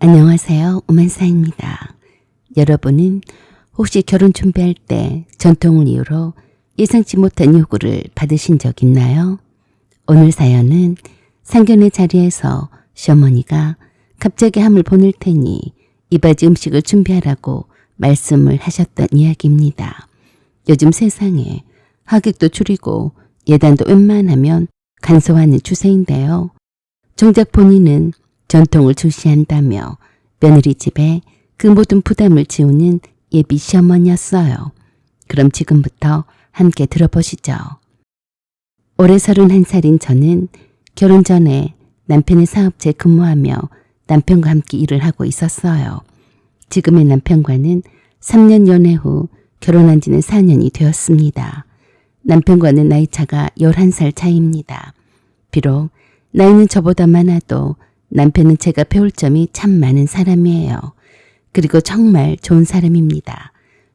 안녕하세요. 오만사입니다. 여러분은 혹시 결혼 준비할 때 전통을 이유로 예상치 못한 요구를 받으신 적 있나요? 오늘 사연은 상견례 자리에서 시어머니가 갑자기 함을 보낼 테니 이바지 음식을 준비하라고 말씀을 하셨던 이야기입니다. 요즘 세상에 하객도 줄이고 예단도 웬만하면 간소화하는 추세인데요. 정작 본인은 전통을 중시한다며 며느리 집에 그 모든 부담을 지우는 예비 시어머니였어요. 그럼 지금부터 함께 들어보시죠. 올해 31살인 저는 결혼 전에 남편의 사업체에 근무하며 남편과 함께 일을 하고 있었어요. 지금의 남편과는 3년 연애 후 결혼한 지는 4년이 되었습니다. 남편과는 나이차가 11살 차이입니다. 비록 나이는 저보다 많아도 남편은 제가 배울 점이 참 많은 사람이에요. 그리고 정말 좋은 사람입니다.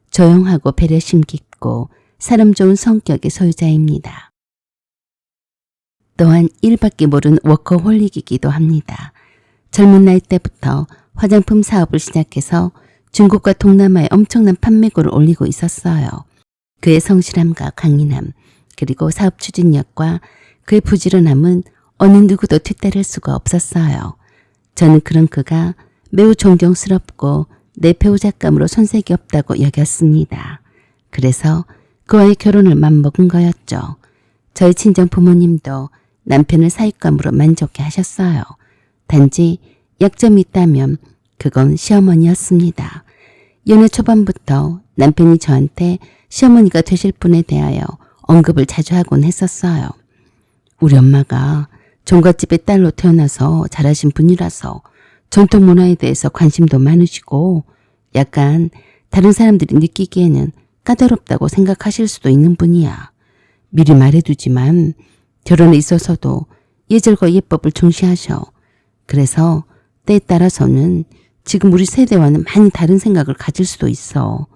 조용하고 배려심 깊고 사람 좋은 성격의 소유자입니다. 또한 일밖에 모르는 워커홀릭이기도 합니다. 젊은 나이 때부터 화장품 사업을 시작해서 중국과 동남아에 엄청난 판매고를 올리고 있었어요. 그의 성실함과 강인함, 그리고 사업 추진력과 그의 부지런함은 어느 누구도 뒤따를 수가 없었어요. 저는 그런 그가 매우 존경스럽고 내 배우자감으로 손색이 없다고 여겼습니다. 그래서 그와의 결혼을 맘먹은 거였죠. 저희 친정 부모님도 남편을 사윗감으로 만족해 하셨어요. 단지 약점이 있다면 그건 시어머니였습니다. 연애 초반부터 남편이 저한테 시어머니가 되실 분에 대하여 언급을 자주 하곤 했었어요. 우리 엄마가 종갓집의 딸로 태어나서 잘하신 분이라서 전통 문화에 대해서 관심도 많으시고 약간 다른 사람들이 느끼기에는 까다롭다고 생각하실 수도 있는 분이야. 미리 말해두지만 결혼에 있어서도 예절과 예법을 중시하셔. 그래서 때에 따라서는 지금 우리 세대와는 많이 다른 생각을 가질 수도 있어.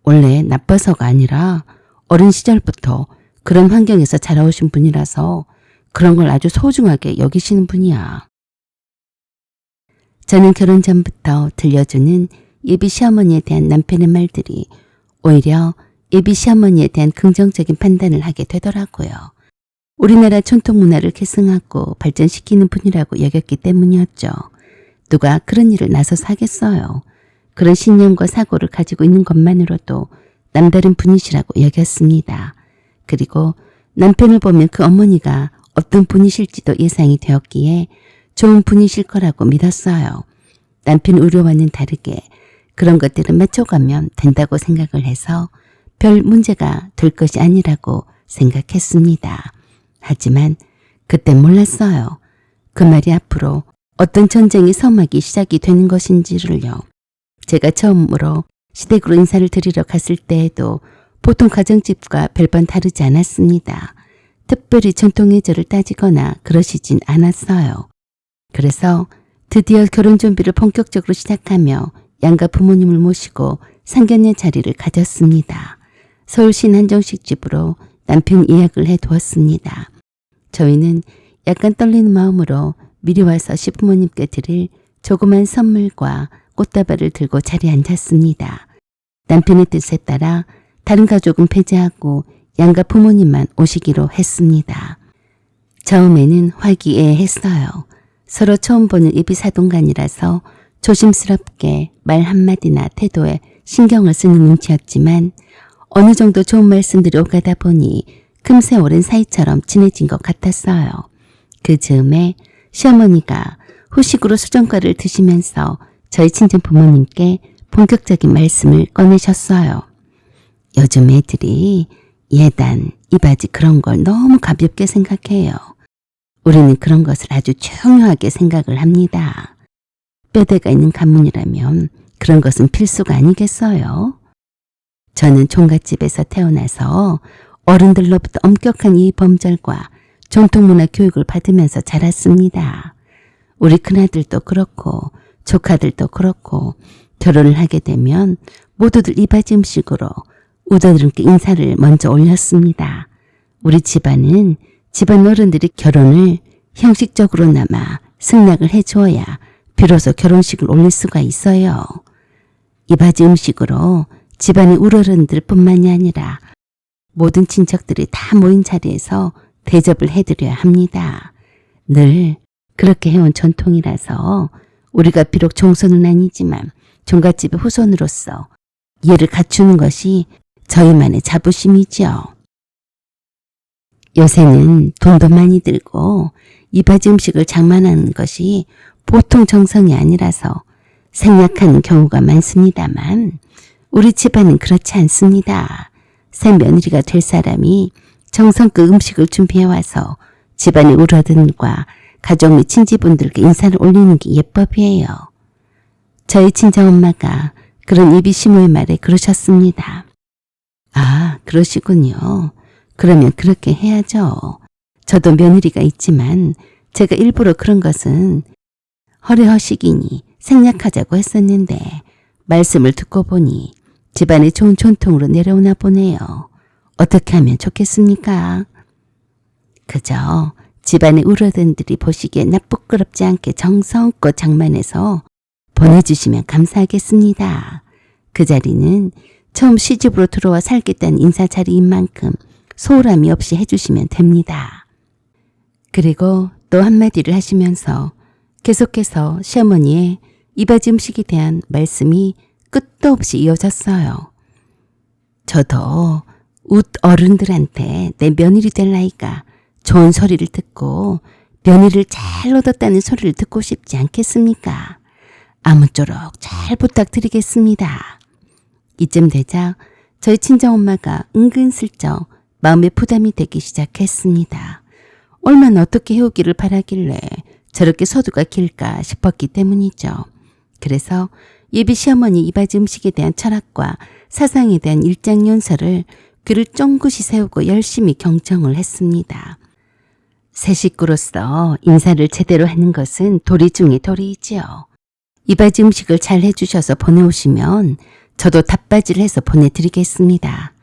원래 나빠서가 아니라 어린 시절부터 그런 환경에서 자라오신 분이라서 그런 걸 아주 소중하게 여기시는 분이야. 저는 결혼 전부터 들려주는 예비 시어머니에 대한 남편의 말들이 오히려 예비 시어머니에 대한 긍정적인 판단을 하게 되더라고요. 우리나라 전통 문화를 계승하고 발전시키는 분이라고 여겼기 때문이었죠. 누가 그런 일을 나서서 하겠어요. 그런 신념과 사고를 가지고 있는 것만으로도 남다른 분이시라고 여겼습니다. 그리고 남편을 보면 그 어머니가 어떤 분이실지도 예상이 되었기에 좋은 분이실 거라고 믿었어요. 남편 우려와는 다르게 그런 것들은 맞춰가면 된다고 생각을 해서 별 문제가 될 것이 아니라고 생각했습니다. 하지만 그때 몰랐어요. 그 말이 앞으로 어떤 전쟁이 서막이 시작이 되는 것인지를요. 제가 처음으로 시댁으로 인사를 드리러 갔을 때에도 보통 가정집과 별반 다르지 않았습니다. 특별히 전통예절을 따지거나 그러시진 않았어요. 그래서 드디어 결혼 준비를 본격적으로 시작하며 양가 부모님을 모시고 상견례 자리를 가졌습니다. 서울시 한정식 집으로 남편 예약을 해두었습니다. 저희는 약간 떨리는 마음으로 미리 와서 시부모님께 드릴 조그만 선물과 꽃다발을 들고 자리에 앉았습니다. 남편의 뜻에 따라 다른 가족은 배제하고 양가 부모님만 오시기로 했습니다. 처음에는 화기애애했어요. 서로 처음 보는 예비 사돈간이라서 조심스럽게 말 한마디나 태도에 신경을 쓰는 눈치였지만 어느 정도 좋은 말씀들이 오가다 보니 금세 오랜 사이처럼 친해진 것 같았어요. 그 즈음에 시어머니가 후식으로 수정과를 드시면서 저희 친정 부모님께 본격적인 말씀을 꺼내셨어요. 요즘 애들이 예단, 이바지 그런 걸 너무 가볍게 생각해요. 우리는 그런 것을 아주 중요하게 생각을 합니다. 뼈대가 있는 가문이라면 그런 것은 필수가 아니겠어요? 저는 종갓집에서 태어나서 어른들로부터 엄격한 예의범절과 전통문화 교육을 받으면서 자랐습니다. 우리 큰아들도 그렇고 조카들도 그렇고 결혼을 하게 되면 모두들 이바지 음식으로 우더들께 인사를 먼저 올렸습니다. 우리 집안은 집안 어른들이 결혼을 형식적으로나마 승낙을 해주어야 비로소 결혼식을 올릴 수가 있어요. 이바지 음식으로 집안의 우러른들 뿐만이 아니라 모든 친척들이 다 모인 자리에서 대접을 해드려야 합니다. 늘 그렇게 해온 전통이라서 우리가 비록 종손은 아니지만 종갓집의 후손으로서 예를 갖추는 것이 저희만의 자부심이죠. 요새는 돈도 많이 들고 이바지 음식을 장만하는 것이 보통 정성이 아니라서 생략하는 경우가 많습니다만 우리 집안은 그렇지 않습니다. 새 며느리가 될 사람이 정성껏 음식을 준비해와서 집안의 울어든과 가족 및 친지분들께 인사를 올리는 게 예법이에요. 저희 친정엄마가 그런 입이 시모의 말에 그러셨습니다. 아, 그러시군요. 그러면 그렇게 해야죠. 저도 며느리가 있지만 제가 일부러 그런 것은 허례허식이니 생략하자고 했었는데 말씀을 듣고 보니 집안의 좋은 전통으로 내려오나 보네요. 어떻게 하면 좋겠습니까? 그저 집안의 울어든들이 보시기에 나 부끄럽지 않게 정성껏 장만해서 보내주시면 감사하겠습니다. 그 자리는 처음 시집으로 들어와 살겠다는 인사 자리인 만큼 소홀함이 없이 해주시면 됩니다. 그리고 또 한마디를 하시면서 계속해서 시어머니의 이바지 음식에 대한 말씀이 끝도 없이 이어졌어요. 저도 웃 어른들한테 내 며느리 될 나이가 좋은 소리를 듣고 며느리를 잘 얻었다는 소리를 듣고 싶지 않겠습니까? 아무쪼록 잘 부탁드리겠습니다. 이쯤 되자 저희 친정엄마가 은근슬쩍 마음의 부담이 되기 시작했습니다. 얼마나 어떻게 해오기를 바라길래 저렇게 소두가 길까 싶었기 때문이죠. 그래서 예비 시어머니 이바지 음식에 대한 철학과 사상에 대한 일장연설을 귀를 쫑긋이 세우고 열심히 경청을 했습니다. 새 식구로서 인사를 제대로 하는 것은 도리 중의 도리이지요. 이바지 음식을 잘 해주셔서 보내오시면 저도 닭바지를 해서 보내드리겠습니다.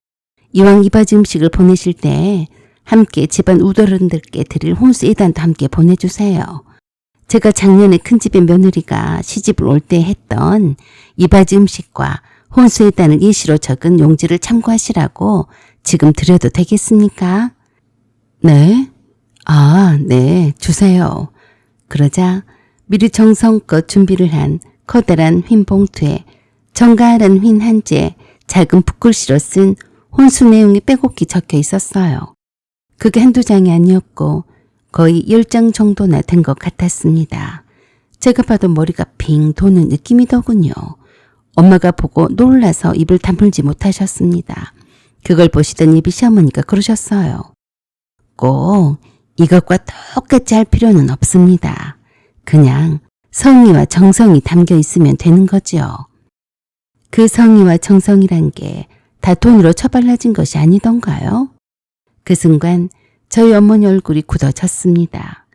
이왕 이바지 음식을 보내실 때 함께 집안 우더른들께 드릴 혼수 예단도 함께 보내주세요. 제가 작년에 큰집의 며느리가 시집을 올 때 했던 이바지 음식과 혼수 예단을 예시로 적은 용지를 참고하시라고 지금 드려도 되겠습니까? 네? 아, 네, 주세요. 그러자 미리 정성껏 준비를 한 커다란 휜 봉투에 정갈한 휜 한지에 작은 붓글씨로 쓴 혼수 내용이 빼곡히 적혀 있었어요. 그게 한두 장이 아니었고 거의 10장 정도나 된 것 같았습니다. 제가 봐도 머리가 빙 도는 느낌이더군요. 엄마가 보고 놀라서 입을 다물지 못하셨습니다. 그걸 보시던 예비 시어머니가 그러셨어요. 꼭 이것과 똑같이 할 필요는 없습니다. 그냥 성의와 정성이 담겨 있으면 되는 거죠. 그 성의와 정성이란 게 다 돈으로 처발라진 것이 아니던가요? 그 순간 저희 어머니 얼굴이 굳어졌습니다.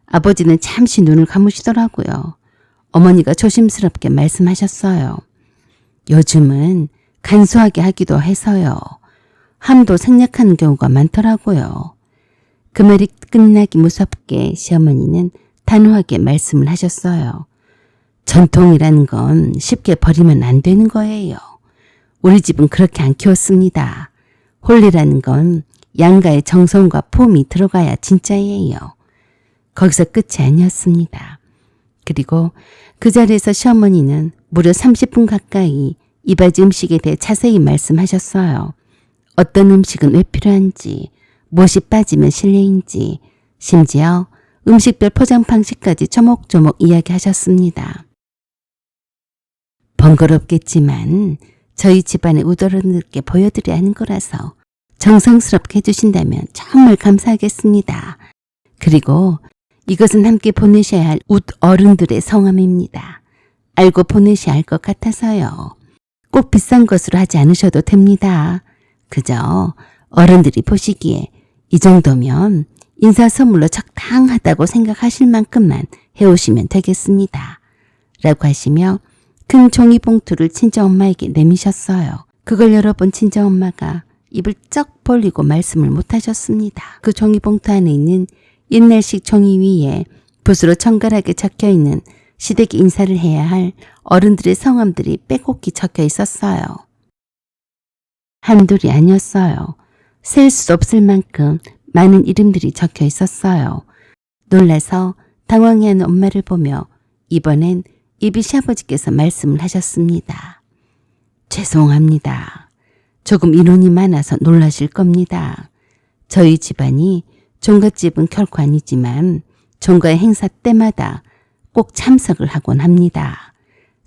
아버지는 잠시 눈을 감으시더라고요. 어머니가 조심스럽게 말씀하셨어요. 요즘은 간소하게 하기도 해서요. 함도 생략하는 경우가 많더라고요. 그 말이 끝나기 무섭게 시어머니는 단호하게 말씀을 하셨어요. 전통이라는 건 쉽게 버리면 안 되는 거예요. 우리 집은 그렇게 안 키웠습니다. 혼례라는 건 양가의 정성과 폼이 들어가야 진짜예요. 거기서 끝이 아니었습니다. 그리고 그 자리에서 시어머니는 무려 30분 가까이 이바지 음식에 대해 자세히 말씀하셨어요. 어떤 음식은 왜 필요한지, 무엇이 빠지면 실례인지, 심지어 음식별 포장 방식까지 조목조목 이야기하셨습니다. 번거롭겠지만 저희 집안의 우더른들께 보여드려야 하는 거라서 정성스럽게 해주신다면 정말 감사하겠습니다. 그리고 이것은 함께 보내셔야 할 웃 어른들의 성함입니다. 알고 보내셔야 할 것 같아서요. 꼭 비싼 것으로 하지 않으셔도 됩니다. 그저 어른들이 보시기에 이 정도면 인사 선물로 적당하다고 생각하실 만큼만 해오시면 되겠습니다. 라고 하시며 큰 종이 봉투를 친정엄마에게 내미셨어요. 그걸 열어본 친정엄마가 입을 쩍 벌리고 말씀을 못하셨습니다. 그 종이 봉투 안에 있는 옛날식 종이 위에 붓으로 정갈하게 적혀있는 시댁에 인사를 해야 할 어른들의 성함들이 빼곡히 적혀 있었어요. 한둘이 아니었어요. 셀 수 없을 만큼 많은 이름들이 적혀 있었어요. 놀라서 당황해하는 엄마를 보며 이번엔 예비 시아버지께서 말씀을 하셨습니다. 죄송합니다. 조금 인원이 많아서 놀라실 겁니다. 저희 집안이 종갓집은 결코 아니지만 종가의 행사 때마다 꼭 참석을 하곤 합니다.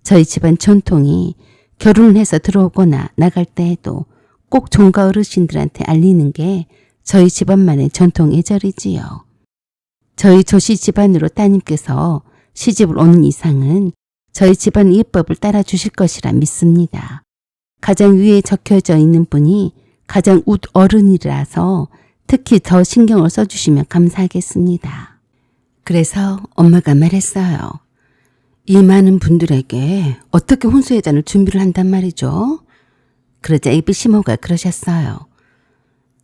저희 집안 전통이 결혼을 해서 들어오거나 나갈 때에도 꼭 종가 어르신들한테 알리는 게 저희 집안만의 전통 예절이지요. 저희 조씨 집안으로 따님께서 시집을 오는 이상은 저희 집안 예법을 따라 주실 것이라 믿습니다. 가장 위에 적혀져 있는 분이 가장 웃 어른이라서 특히 더 신경을 써주시면 감사하겠습니다. 그래서 엄마가 말했어요. 이 많은 분들에게 어떻게 혼수회잔을 준비를 한단 말이죠? 그러자 예비 시모가 그러셨어요.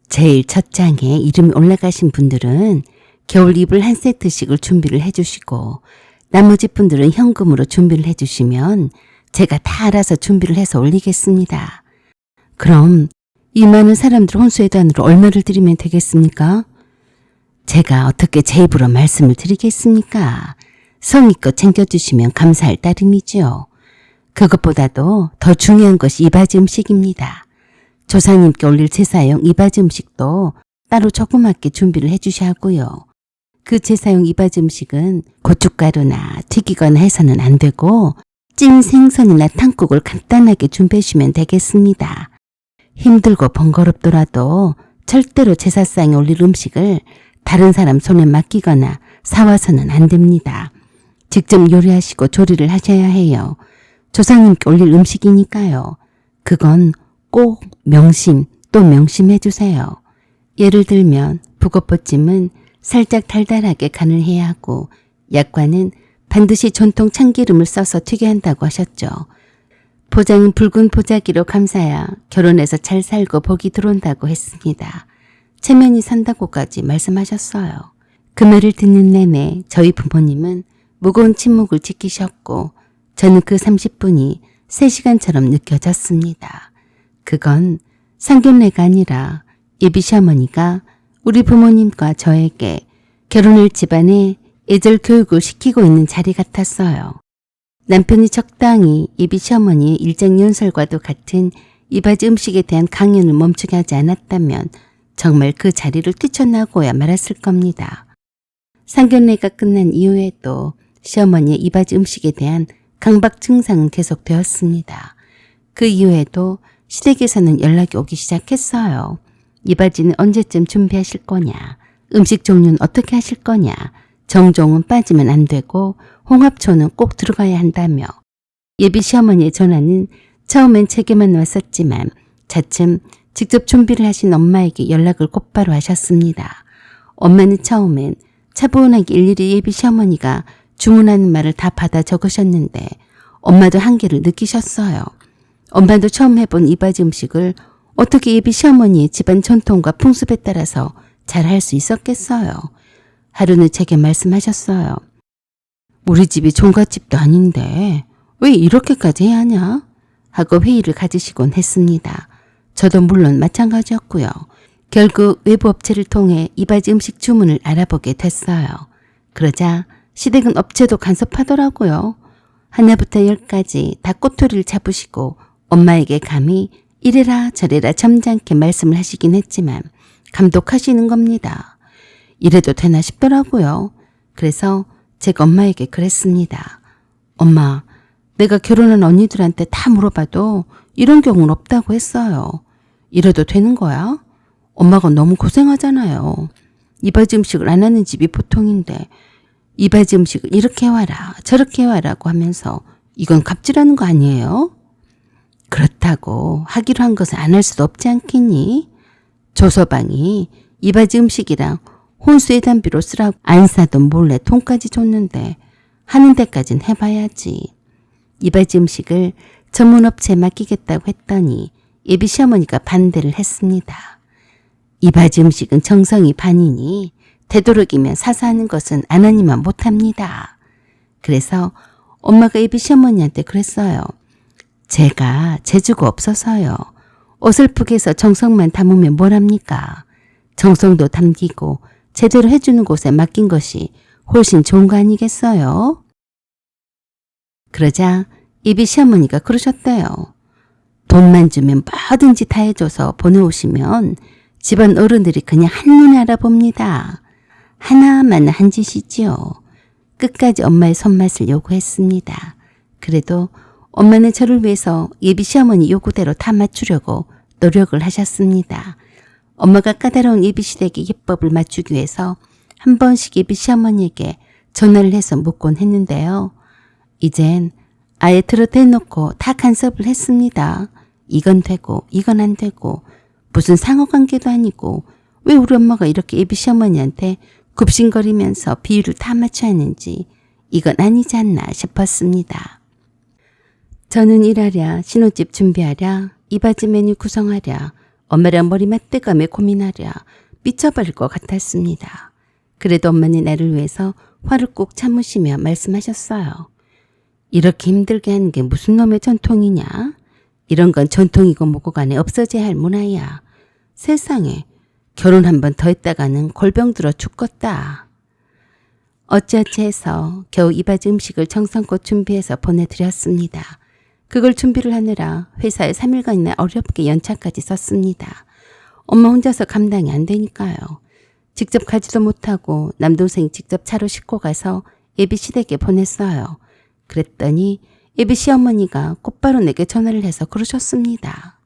제일 첫 장에 이름이 올라가신 분들은 겨울 이불 한 세트씩을 준비를 해주시고 나머지 분들은 현금으로 준비를 해주시면 제가 다 알아서 준비를 해서 올리겠습니다. 그럼 이 많은 사람들 혼수회단으로 얼마를 드리면 되겠습니까? 제가 어떻게 제 입으로 말씀을 드리겠습니까? 성의껏 챙겨주시면 감사할 따름이지요. 그것보다도 더 중요한 것이 이바지 음식입니다. 조상님께 올릴 제사용 이바지 음식도 따로 조그맣게 준비를 해주셔야 하고요. 그 제사용 이바지 음식은 고춧가루나 튀기거나 해서는 안 되고 찐 생선이나 탕국을 간단하게 준비해 주시면 되겠습니다. 힘들고 번거롭더라도 절대로 제사상에 올릴 음식을 다른 사람 손에 맡기거나 사와서는 안 됩니다. 직접 요리하시고 조리를 하셔야 해요. 조상님께 올릴 음식이니까요. 그건 꼭 명심 또 명심해 주세요. 예를 들면 북엇보찜은 살짝 달달하게 간을 해야 하고 약과는 반드시 전통 참기름을 써서 튀겨야 한다고 하셨죠. 포장은 붉은 보자기로 감사야 결혼해서 잘 살고 복이 들어온다고 했습니다. 체면이 산다고까지 말씀하셨어요. 그 말을 듣는 내내 저희 부모님은 무거운 침묵을 지키셨고 저는 그 30분이 3시간처럼 느껴졌습니다. 그건 상견례가 아니라 예비 시어머니가 우리 부모님과 저에게 결혼할 집안에 예절 교육을 시키고 있는 자리 같았어요. 남편이 적당히 예비 시어머니의 일장 연설과도 같은 이바지 음식에 대한 강연을 멈추게 하지 않았다면 정말 그 자리를 뛰쳐나고야 말았을 겁니다. 상견례가 끝난 이후에도 시어머니의 이바지 음식에 대한 강박 증상은 계속되었습니다. 그 이후에도 시댁에서는 연락이 오기 시작했어요. 이바지는 언제쯤 준비하실 거냐, 음식 종류는 어떻게 하실 거냐, 정종은 빠지면 안 되고 홍합초는 꼭 들어가야 한다며 예비 시어머니의 전화는 처음엔 제게만 왔었지만 차츰 직접 준비를 하신 엄마에게 연락을 곧바로 하셨습니다. 엄마는 처음엔 차분하게 일일이 예비 시어머니가 주문하는 말을 다 받아 적으셨는데 엄마도 한계를 느끼셨어요. 엄마도 처음 해본 이바지 음식을 어떻게 예비 시어머니의 집안 전통과 풍습에 따라서 잘 할 수 있었겠어요. 하루는 제게 말씀하셨어요. 우리 집이 종갓집도 아닌데 왜 이렇게까지 해야 하냐? 하고 회의를 가지시곤 했습니다. 저도 물론 마찬가지였고요. 결국 외부 업체를 통해 이바지 음식 주문을 알아보게 됐어요. 그러자 시댁은 업체도 간섭하더라고요. 하나부터 10까지 다 꼬투리를 잡으시고 엄마에게 감히 이래라 저래라 점잖게 말씀을 하시긴 했지만 감독하시는 겁니다. 이래도 되나 싶더라고요. 그래서 제가 엄마에게 그랬습니다. 엄마, 내가 결혼한 언니들한테 다 물어봐도 이런 경우는 없다고 했어요. 이래도 되는 거야? 엄마가 너무 고생하잖아요. 이바지 음식을 안 하는 집이 보통인데 이바지 음식을 이렇게 해와라 저렇게 해와라고 하면서 이건 갑질하는 거 아니에요? 그렇다고 하기로 한 것을 안 할 수도 없지 않겠니? 조서방이 이바지 음식이랑 혼수의 단비로 쓰라고 안 사도 몰래 돈까지 줬는데 하는 데까진 해봐야지. 이바지 음식을 전문업체에 맡기겠다고 했더니 예비 시어머니가 반대를 했습니다. 이바지 음식은 정성이 반이니 되도록이면 사서 하는 것은 안 하니만 못합니다. 그래서 엄마가 예비 시어머니한테 그랬어요. 제가 재주가 없어서요. 어설프게 해서 정성만 담으면 뭐랍니까? 정성도 담기고 제대로 해주는 곳에 맡긴 것이 훨씬 좋은 거 아니겠어요? 그러자 예비 시어머니가 그러셨대요. 돈만 주면 뭐든지 다 해줘서 보내오시면 집안 어른들이 그냥 한눈에 알아봅니다. 하나만 한 짓이지요. 끝까지 엄마의 손맛을 요구했습니다. 그래도 엄마는 저를 위해서 예비 시어머니 요구대로 다 맞추려고 노력을 하셨습니다. 엄마가 까다로운 예비 시댁의 예법을 맞추기 위해서 한 번씩 예비 시어머니에게 전화를 해서 묻곤 했는데요. 이젠 아예 들어대놓고 다 간섭을 했습니다. 이건 되고 이건 안 되고 무슨 상호관계도 아니고 왜 우리 엄마가 이렇게 예비 시어머니한테 굽신거리면서 비율을 다 맞춰야 하는지 이건 아니지 않나 싶었습니다. 저는 일하랴, 신혼집 준비하랴, 이바지 메뉴 구성하랴, 엄마랑 머리 맞대가며 고민하랴 미쳐버릴 것 같았습니다. 그래도 엄마는 나를 위해서 화를 꼭 참으시며 말씀하셨어요. 이렇게 힘들게 하는 게 무슨 놈의 전통이냐? 이런 건 전통이고 뭐고 간에 없어져야 할 문화야. 세상에 결혼 한 번 더 했다가는 골병 들어 죽겠다. 어찌어찌 해서 겨우 이바지 음식을 정성껏 준비해서 보내드렸습니다. 그걸 준비를 하느라 회사에 3일간이나 어렵게 연차까지 썼습니다. 엄마 혼자서 감당이 안 되니까요. 직접 가지도 못하고 남동생이 직접 차로 싣고 가서 예비 시댁에 보냈어요. 그랬더니 예비 시어머니가 곧바로 내게 전화를 해서 그러셨습니다.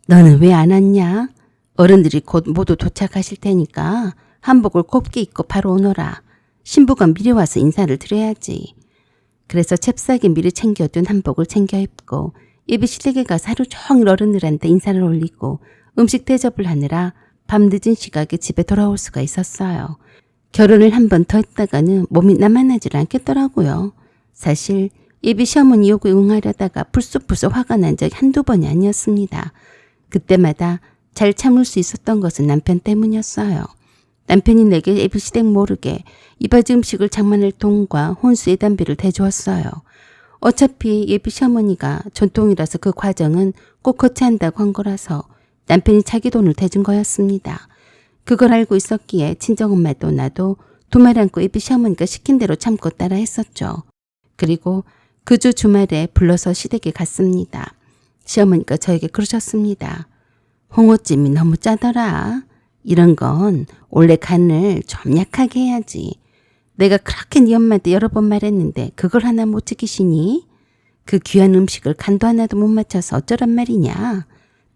너는 왜 안 왔냐? 어른들이 곧 모두 도착하실 테니까 한복을 곱게 입고 바로 오너라. 신부가 미리 와서 인사를 드려야지. 그래서 잽싸게 미리 챙겨둔 한복을 챙겨 입고 예비 시댁에 가서 하루 종일 어른들한테 인사를 올리고 음식 대접을 하느라 밤늦은 시각에 집에 돌아올 수가 있었어요. 결혼을 한 번 더 했다가는 몸이 나만하질 않겠더라고요. 사실 예비 시어머니 요구에 응하려다가 불쑥불쑥 화가 난 적이 한두 번이 아니었습니다. 그때마다 잘 참을 수 있었던 것은 남편 때문이었어요. 남편이 내게 예비 시댁 모르게 이바지 음식을 장만할 돈과 혼수 예단비를 대주었어요. 어차피 예비 시어머니가 전통이라서 그 과정은 꼭 거쳐야 한다고 한 거라서 남편이 자기 돈을 대준 거였습니다. 그걸 알고 있었기에 친정엄마도 나도 두 말 않고 예비 시어머니가 시킨 대로 참고 따라 했었죠. 그리고 그 주 주말에 불러서 시댁에 갔습니다. 시어머니가 저에게 그러셨습니다. 홍어찜이 너무 짜더라. 이런 건 원래 간을 좀 약하게 해야지. 내가 그렇게 네 엄마한테 여러 번 말했는데 그걸 하나 못 지키시니? 그 귀한 음식을 간도 하나도 못 맞춰서 어쩌란 말이냐.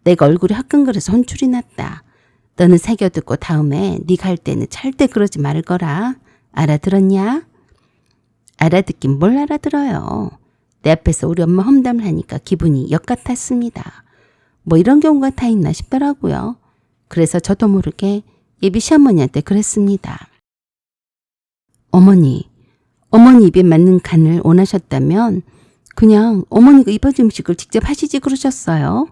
내가 얼굴이 화끈거려서 혼쭐이 났다. 너는 새겨 듣고 다음에 네 갈 때는 절대 그러지 말 거라. 알아들었냐? 알아듣긴 뭘 알아들어요. 내 앞에서 우리 엄마 험담을 하니까 기분이 역 같았습니다. 뭐 이런 경우가 다 있나 싶더라고요. 그래서 저도 모르게 예비 시어머니한테 그랬습니다. 어머니 입에 맞는 간을 원하셨다면 그냥 어머니가 이바지 음식을 직접 하시지 그러셨어요.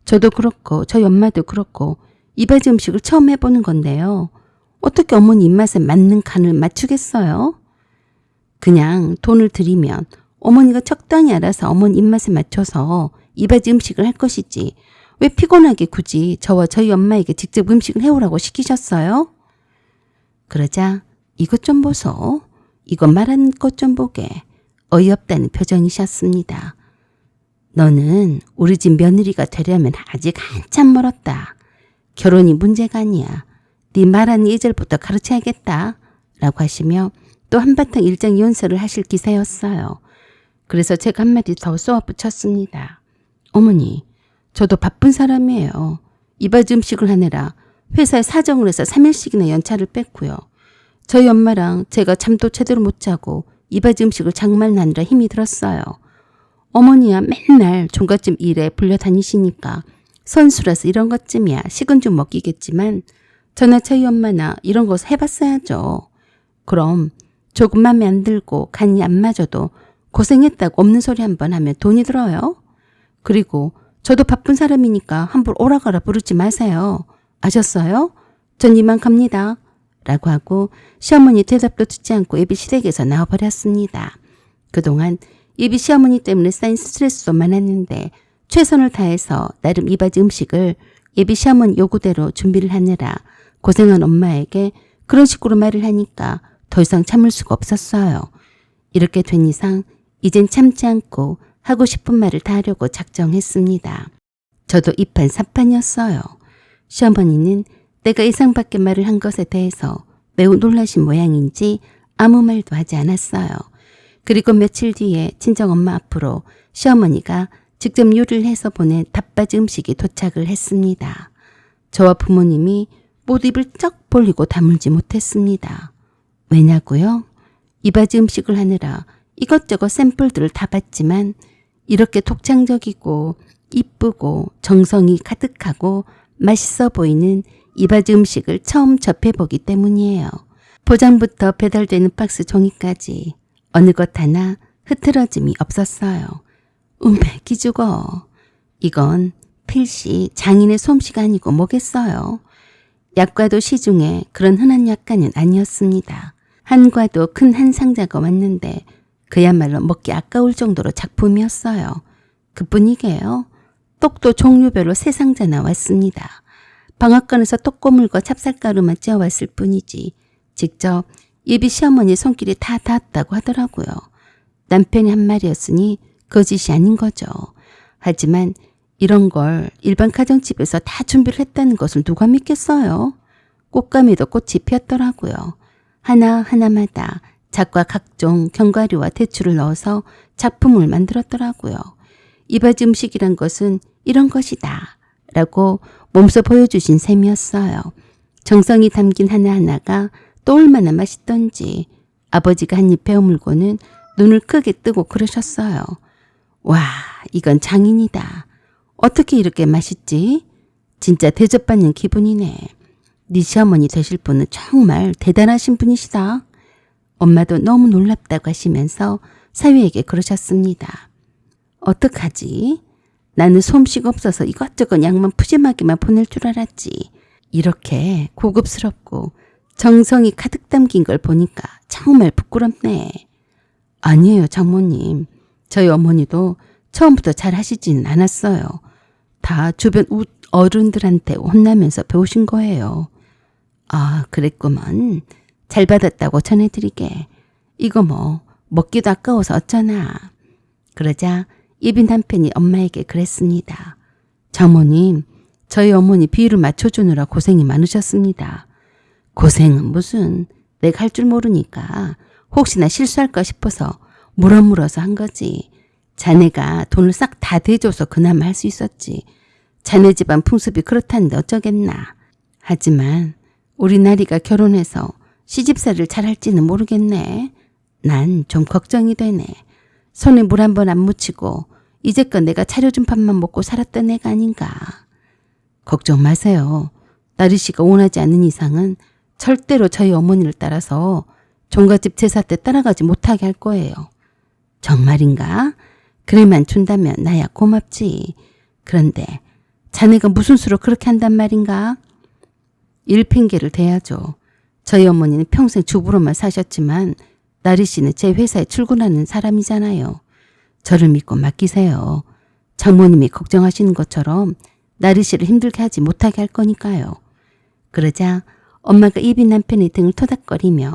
저도 그렇고 저희 엄마도 그렇고 이바지 음식을 처음 해보는 건데요. 어떻게 어머니 입맛에 맞는 간을 맞추겠어요? 그냥 돈을 드리면 어머니가 적당히 알아서 어머니 입맛에 맞춰서 이바지 음식을 할 것이지 왜 피곤하게 굳이 저와 저희 엄마에게 직접 음식을 해오라고 시키셨어요? 그러자 이것 좀 보소. 이거 말하는 것 좀 보게. 어이없다는 표정이셨습니다. 너는 우리 집 며느리가 되려면 아직 한참 멀었다. 결혼이 문제가 아니야. 네 말하는 예절부터 가르쳐야겠다. 라고 하시며 또 한바탕 일장연설을 하실 기세였어요. 그래서 제가 한마디 더 쏘아붙였습니다. 어머니, 저도 바쁜 사람이에요. 이바지 음식을 하느라 회사에 사정을 해서 3일씩이나 연차를 뺐고요. 저희 엄마랑 제가 잠도 제대로 못 자고 이바지 음식을 장만하느라 힘이 들었어요. 어머니야 맨날 종갓집 일에 불려 다니시니까 선수라서 이런 것쯤이야 식은 죽 먹기겠지만 저나 저희 엄마나 이런 거 해봤어야죠. 그럼 조금 맘에 안 들고 간이 안 맞아도 고생했다고 없는 소리 한번 하면 돈이 들어요. 그리고 저도 바쁜 사람이니까 함부로 오라가라 부르지 마세요. 아셨어요? 전 이만 갑니다. 라고 하고 시어머니 대답도 듣지 않고 예비 시댁에서 나와버렸습니다. 그동안 예비 시어머니 때문에 쌓인 스트레스도 많았는데 최선을 다해서 나름 이바지 음식을 예비 시어머니 요구대로 준비를 하느라 고생한 엄마에게 그런 식으로 말을 하니까 더 이상 참을 수가 없었어요. 이렇게 된 이상 이젠 참지 않고 하고 싶은 말을 다 하려고 작정했습니다. 저도 이판사판이었어요. 시어머니는 내가 예상 밖의 말을 한 것에 대해서 매우 놀라신 모양인지 아무 말도 하지 않았어요. 그리고 며칠 뒤에 친정엄마 앞으로 시어머니가 직접 요리를 해서 보낸 닭바지 음식이 도착을 했습니다. 저와 부모님이 모두 입을 쩍 벌리고 다물지 못했습니다. 왜냐고요? 이바지 음식을 하느라 이것저것 샘플들을 다 봤지만 이렇게 독창적이고 이쁘고 정성이 가득하고 맛있어 보이는 이바지 음식을 처음 접해보기 때문이에요. 포장부터 배달되는 박스 종이까지 어느 것 하나 흐트러짐이 없었어요. 기죽어. 이건 필시 장인의 솜씨가 아니고 뭐겠어요. 약과도 시중에 그런 흔한 약과는 아니었습니다. 한과도 큰 한 상자가 왔는데 그야말로 먹기 아까울 정도로 작품이었어요. 그뿐이게요. 떡도 종류별로 3상자나 왔습니다. 방앗간에서 떡고물과 찹쌀가루만 쪄왔을 뿐이지 직접 예비 시어머니 손길이 다 닿았다고 하더라고요. 남편이 한 말이었으니 거짓이 아닌 거죠. 하지만 이런 걸 일반 가정집에서 다 준비를 했다는 것을 누가 믿겠어요? 꽃가미도 꽃이 피었더라고요. 하나하나마다 작과 각종 견과류와 대추를 넣어서 작품을 만들었더라고요. 이바지 음식이란 것은 이런 것이다 라고 몸소 보여주신 셈이었어요. 정성이 담긴 하나하나가 또 얼마나 맛있던지 아버지가 한 입 베어물고는 눈을 크게 뜨고 그러셨어요. 와, 이건 장인이다. 어떻게 이렇게 맛있지? 진짜 대접받는 기분이네. 네 시어머니 되실 분은 정말 대단하신 분이시다. 엄마도 너무 놀랍다고 하시면서 사위에게 그러셨습니다. 어떡하지? 나는 솜씨가 없어서 이것저것 양만 푸짐하게만 보낼 줄 알았지. 이렇게 고급스럽고 정성이 가득 담긴 걸 보니까 정말 부끄럽네. 아니에요, 장모님. 저희 어머니도 처음부터 잘 하시지는 않았어요. 다 주변 어른들한테 혼나면서 배우신 거예요. 아, 그랬구먼. 잘 받았다고 전해드리게. 이거 뭐 먹기도 아까워서 어쩌나. 그러자 예비 남편이 엄마에게 그랬습니다. 장모님, 저희 어머니 비율을 맞춰주느라 고생이 많으셨습니다. 고생은 무슨, 내가 할 줄 모르니까 혹시나 실수할까 싶어서 물어물어서 한 거지. 자네가 돈을 싹 다 대줘서 그나마 할 수 있었지. 자네 집안 풍습이 그렇다는데 어쩌겠나. 하지만 우리 나리가 결혼해서 시집살이를 잘할지는 모르겠네. 난 좀 걱정이 되네. 손에 물 한 번 안 묻히고 이제껏 내가 차려준 밥만 먹고 살았던 애가 아닌가. 걱정 마세요. 나리 씨가 원하지 않는 이상은 절대로 저희 어머니를 따라서 종갓집 제사 때 따라가지 못하게 할 거예요. 정말인가? 그래만 준다면 나야 고맙지. 그런데 자네가 무슨 수로 그렇게 한단 말인가? 일 핑계를 대야죠. 저희 어머니는 평생 주부로만 사셨지만 나리 씨는 제 회사에 출근하는 사람이잖아요. 저를 믿고 맡기세요. 장모님이 걱정하시는 것처럼 나리 씨를 힘들게 하지 못하게 할 거니까요. 그러자 엄마가 예비 남편의 등을 토닥거리며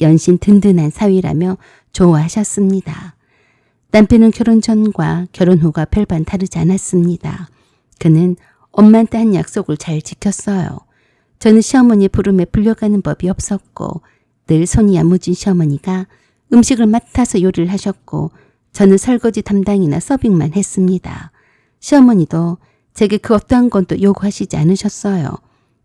연신 든든한 사위라며 좋아하셨습니다. 남편은 결혼 전과 결혼 후가 별반 다르지 않았습니다. 그는 엄마한테 한 약속을 잘 지켰어요. 저는 시어머니 부름에 불려가는 법이 없었고 늘 손이 야무진 시어머니가 음식을 맡아서 요리를 하셨고 저는 설거지 담당이나 서빙만 했습니다. 시어머니도 제게 그 어떠한 건 또 요구하시지 않으셨어요.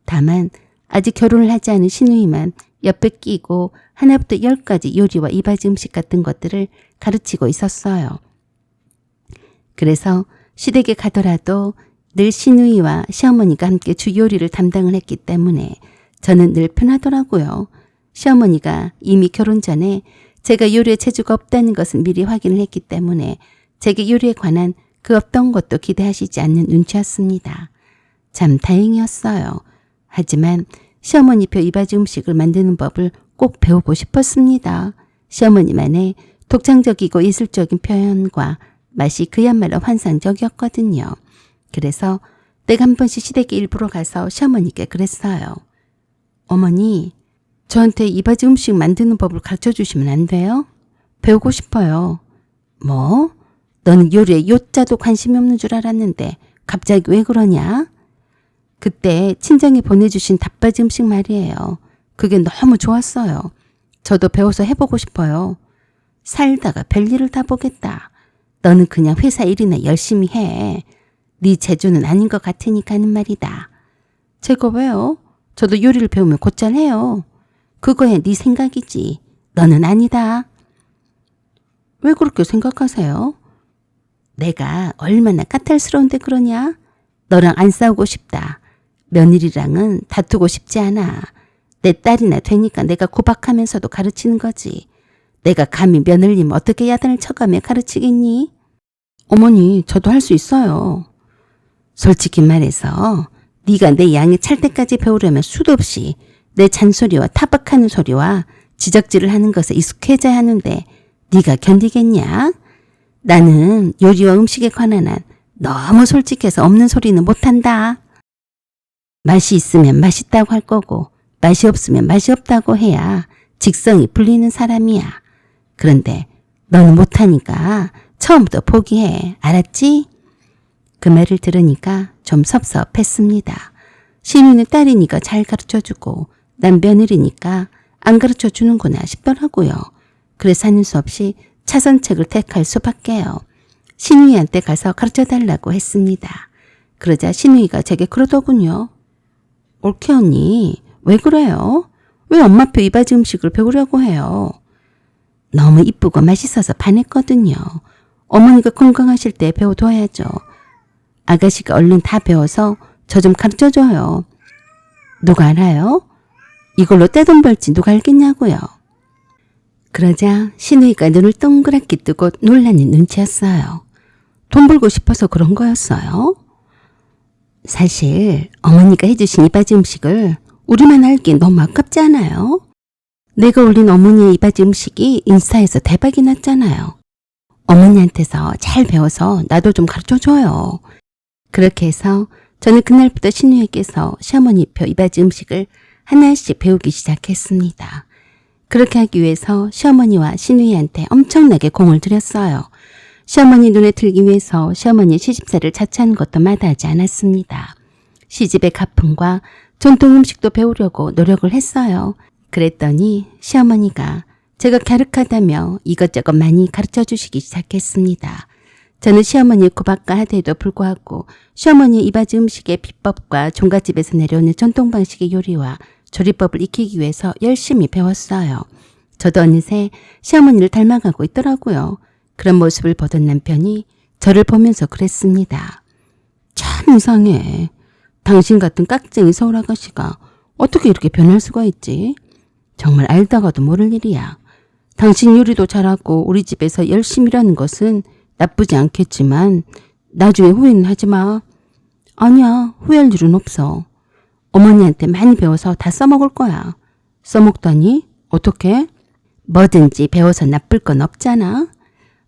다만 아직 결혼을 하지 않은 시누이만 옆에 끼고 하나부터 10까지 요리와 이바지 음식 같은 것들을 가르치고 있었어요. 그래서 시댁에 가더라도 늘 시누이와 시어머니가 함께 주 요리를 담당을 했기 때문에 저는 늘 편하더라고요. 시어머니가 이미 결혼 전에 제가 요리에 재주가 없다는 것은 미리 확인을 했기 때문에 제게 요리에 관한 그 어떤 것도 기대하시지 않는 눈치였습니다. 참 다행이었어요. 하지만 시어머니표 이바지 음식을 만드는 법을 꼭 배우고 싶었습니다. 시어머니만의 독창적이고 예술적인 표현과 맛이 그야말로 환상적이었거든요. 그래서 내가 한 번씩 시댁에 일부러 가서 시어머니께 그랬어요. 어머니, 저한테 이바지 음식 만드는 법을 가르쳐 주시면 안 돼요? 배우고 싶어요. 뭐? 너는 요리에 요자도 관심이 없는 줄 알았는데 갑자기 왜 그러냐? 그때 친정이 보내주신 닭바지 음식 말이에요. 그게 너무 좋았어요. 저도 배워서 해보고 싶어요. 살다가 별일을 다 보겠다. 너는 그냥 회사 일이나 열심히 해. 네 재주는 아닌 것 같으니까 하는 말이다. 제가 왜요? 저도 요리를 배우면 곧잘 해요. 그거야 네 생각이지. 너는 아니다. 왜 그렇게 생각하세요? 내가 얼마나 까탈스러운데 그러냐? 너랑 안 싸우고 싶다. 며느리랑은 다투고 싶지 않아. 내 딸이나 되니까 내가 구박하면서도 가르치는 거지. 내가 감히 며느리면 어떻게 야단을 쳐가며 가르치겠니? 어머니, 저도 할 수 있어요. 솔직히 말해서 네가 내 양에 찰 때까지 배우려면 수도 없이 내 잔소리와 타박하는 소리와 지적질을 하는 것에 익숙해져야 하는데 네가 견디겠냐? 나는 요리와 음식에 관한 한 너무 솔직해서 없는 소리는 못한다. 맛이 있으면 맛있다고 할 거고 맛이 없으면 맛이 없다고 해야 직성이 풀리는 사람이야. 그런데 너는 못하니까 처음부터 포기해. 알았지? 그 말을 들으니까 좀 섭섭했습니다. 신우는 딸이니까 잘 가르쳐주고 난 며느리니까 안 가르쳐주는구나 싶더라고요. 그래서 하는 수 없이 차선책을 택할 수밖에요. 신우이한테 가서 가르쳐달라고 했습니다. 그러자 신우이가 제게 그러더군요. 옳게 언니, 왜 그래요? 왜 엄마표 이바지 음식을 배우려고 해요? 너무 이쁘고 맛있어서 반했거든요. 어머니가 건강하실 때 배워둬야죠. 아가씨가 얼른 다 배워서 저 좀 가르쳐줘요. 누가 알아요? 이걸로 떼돈 벌지 누가 알겠냐고요. 그러자 신우이가 눈을 동그랗게 뜨고 놀라는 눈치였어요. 돈 벌고 싶어서 그런 거였어요? 사실 어머니가 해주신 이바지 음식을 우리만 알기엔 너무 아깝지 않아요? 내가 올린 어머니의 이바지 음식이 인스타에서 대박이 났잖아요. 어머니한테서 잘 배워서 나도 좀 가르쳐줘요. 그렇게 해서 저는 그날부터 신우에게서 시어머니표 이바지 음식을 하나씩 배우기 시작했습니다. 그렇게 하기 위해서 시어머니와 신우이한테 엄청나게 공을 들였어요. 시어머니 눈에 들기 위해서 시어머니 시집살이를 자처하는 것도 마다하지 않았습니다. 시집의 가풍과 전통 음식도 배우려고 노력을 했어요. 그랬더니 시어머니가 제가 갸륵하다며 이것저것 많이 가르쳐 주시기 시작했습니다. 저는 시어머니의 구박과 하대에도 불구하고 시어머니의 이바지 음식의 비법과 종갓집에서 내려오는 전통 방식의 요리와 조리법을 익히기 위해서 열심히 배웠어요. 저도 어느새 시어머니를 닮아가고 있더라고요. 그런 모습을 보던 남편이 저를 보면서 그랬습니다. 참 이상해. 당신 같은 깍쟁이 서울 아가씨가 어떻게 이렇게 변할 수가 있지? 정말 알다가도 모를 일이야. 당신 요리도 잘하고 우리 집에서 열심히 일하는 것은 나쁘지 않겠지만 나중에 후회는 하지 마. 아니야, 후회할 일은 없어. 어머니한테 많이 배워서 다 써먹을 거야. 써먹다니? 어떻게? 뭐든지 배워서 나쁠 건 없잖아.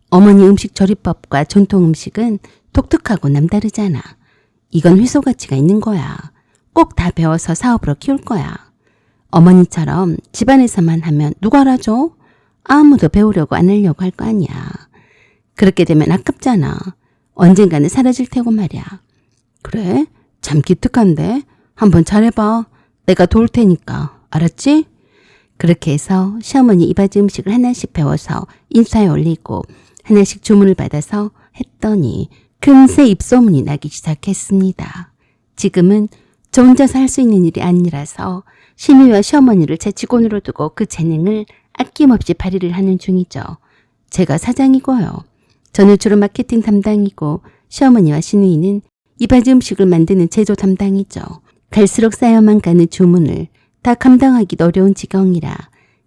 어머니 음식 조리법과 전통 음식은 독특하고 남다르잖아. 이건 회소 가치가 있는 거야. 꼭 다 배워서 사업으로 키울 거야. 어머니처럼 집안에서만 하면 누가 알아줘? 아무도 배우려고 안 하려고 할 거 아니야. 그렇게 되면 아깝잖아. 언젠가는 사라질 테고 말이야. 그래? 참 기특한데? 한번 잘해봐. 내가 도울 테니까. 알았지? 그렇게 해서 시어머니 이바지 음식을 하나씩 배워서 인스타에 올리고 하나씩 주문을 받아서 했더니 금세 입소문이 나기 시작했습니다. 지금은 저 혼자서 할 수 있는 일이 아니라서 시누이와 시어머니를 제 직원으로 두고 그 재능을 아낌없이 발휘를 하는 중이죠. 제가 사장이고요. 저는 주로 마케팅 담당이고 시어머니와 시누이는 이바지 음식을 만드는 제조 담당이죠. 갈수록 쌓여만 가는 주문을 다 감당하기도 어려운 지경이라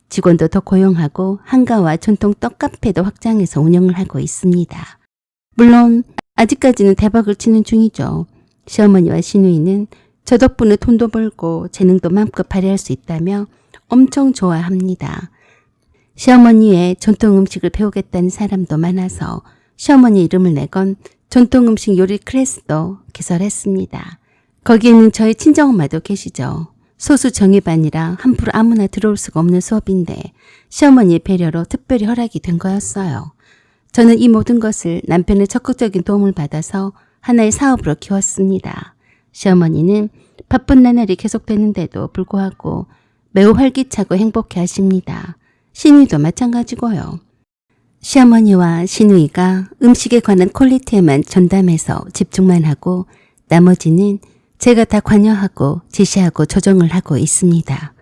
직원도 더 고용하고 한가와 전통 떡카페도 확장해서 운영을 하고 있습니다. 물론 아직까지는 대박을 치는 중이죠. 시어머니와 시누이는 저 덕분에 돈도 벌고 재능도 마음껏 발휘할 수 있다며 엄청 좋아합니다. 시어머니의 전통 음식을 배우겠다는 사람도 많아서 시어머니 이름을 내건 전통 음식 요리 클래스도 개설했습니다. 거기에는 저희 친정엄마도 계시죠. 소수 정예반이라 함부로 아무나 들어올 수가 없는 수업인데 시어머니의 배려로 특별히 허락이 된 거였어요. 저는 이 모든 것을 남편의 적극적인 도움을 받아서 하나의 사업으로 키웠습니다. 시어머니는 바쁜 나날이 계속되는데도 불구하고 매우 활기차고 행복해 하십니다. 시누이도 마찬가지고요. 시어머니와 시누이가 음식에 관한 퀄리티에만 전담해서 집중만 하고 나머지는 제가 다 관여하고 지시하고 조정을 하고 있습니다.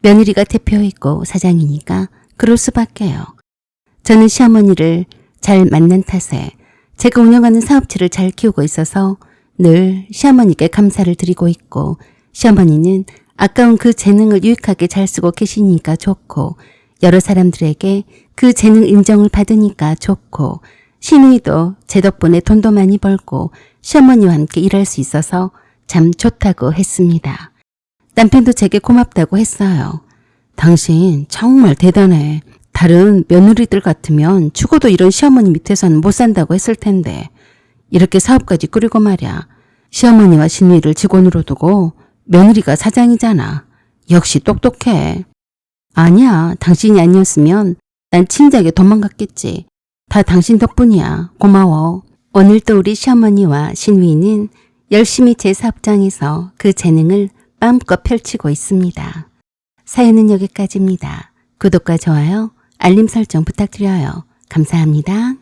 며느리가 대표이고 사장이니까 그럴 수밖에요. 저는 시어머니를 잘 만난 탓에 제가 운영하는 사업체를 잘 키우고 있어서 늘 시어머니께 감사를 드리고 있고 시어머니는 아까운 그 재능을 유익하게 잘 쓰고 계시니까 좋고 여러 사람들에게 그 재능 인정을 받으니까 좋고 시누이도 제 덕분에 돈도 많이 벌고 시어머니와 함께 일할 수 있어서 참 좋다고 했습니다. 남편도 제게 고맙다고 했어요. 당신 정말 대단해. 다른 며느리들 같으면 죽어도 이런 시어머니 밑에서는 못 산다고 했을 텐데 이렇게 사업까지 꾸리고 말이야. 시어머니와 시누이를 직원으로 두고 며느리가 사장이잖아. 역시 똑똑해. 아니야. 당신이 아니었으면 난 진작에 도망갔겠지. 다 당신 덕분이야. 고마워. 오늘도 우리 시어머니와 시누이는 열심히 제 사업장에서 그 재능을 마음껏 펼치고 있습니다. 사연은 여기까지입니다. 구독과 좋아요, 알림 설정 부탁드려요. 감사합니다.